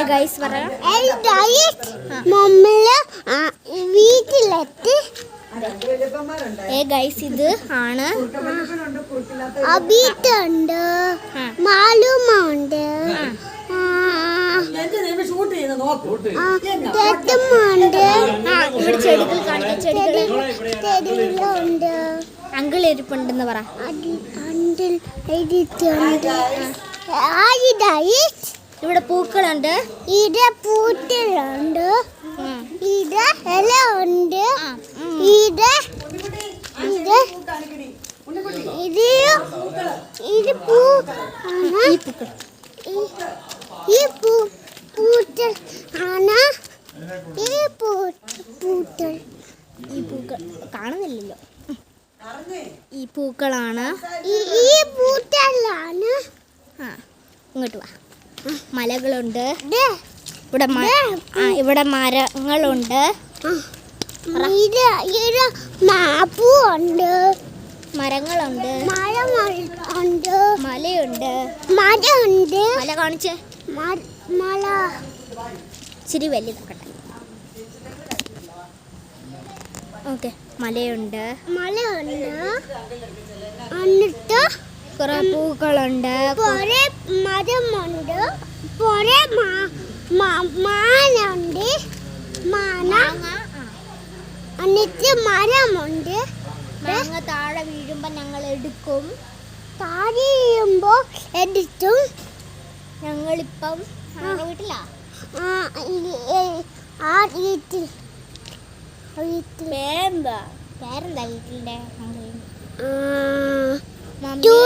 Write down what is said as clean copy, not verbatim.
guys പറയാം വീട്ടിലെത്തി guys ഇത് ആണ് അബീട്ടുണ്ട് മാലുമുണ്ട് ഇവിടെ ചെടികൾ കാണിക്കാം ചെടികളുണ്ട് അങ്കിൾ ഇരിപ്പുണ്ടെന്ന് പറ ഇവിടെ പൂക്കളുണ്ട് ഇവിടെ പൂക്കളുണ്ട് ഇവിടെ ഇല ഉണ്ട് ഇവിടെ ഇത് പൂ ഈ പൂക്കൾ ആണ് ഈ പൂക്കൾ കാണുന്നില്ലല്ലോ ഈ പൂക്കളാണ് ഈ പൂക്കളാണ് ഇങ്ങോട്ട് വാ മലകളുണ്ട് ഇവിടെ മരങ്ങളുണ്ട് മാപ്പുണ്ട് മരങ്ങളുണ്ട് മരമുണ്ട് മലയുണ്ട് മരമുണ്ട് മല കാണിച്ചേ മല ഇച്ചിരി വലുതാക്കട്ടെ ഓക്കെ മലയുണ്ട് എന്നിട്ട് കുറെ പൂക്കളുണ്ട് കുറെ മരമുണ്ട് കുറെ മാനുണ്ട് മാന എന്നിട്ട് മരമുണ്ട് മാങ്ങ താഴെ വീഴുമ്പോ ഞങ്ങൾ എടുക്കും താഴെ വീഴുമ്പോ എടുത്തും ഞങ്ങളിപ്പം വീട്ടിലാ ആ വീട്ടിൽ പേരെന്താ വീട്ടിന്റെ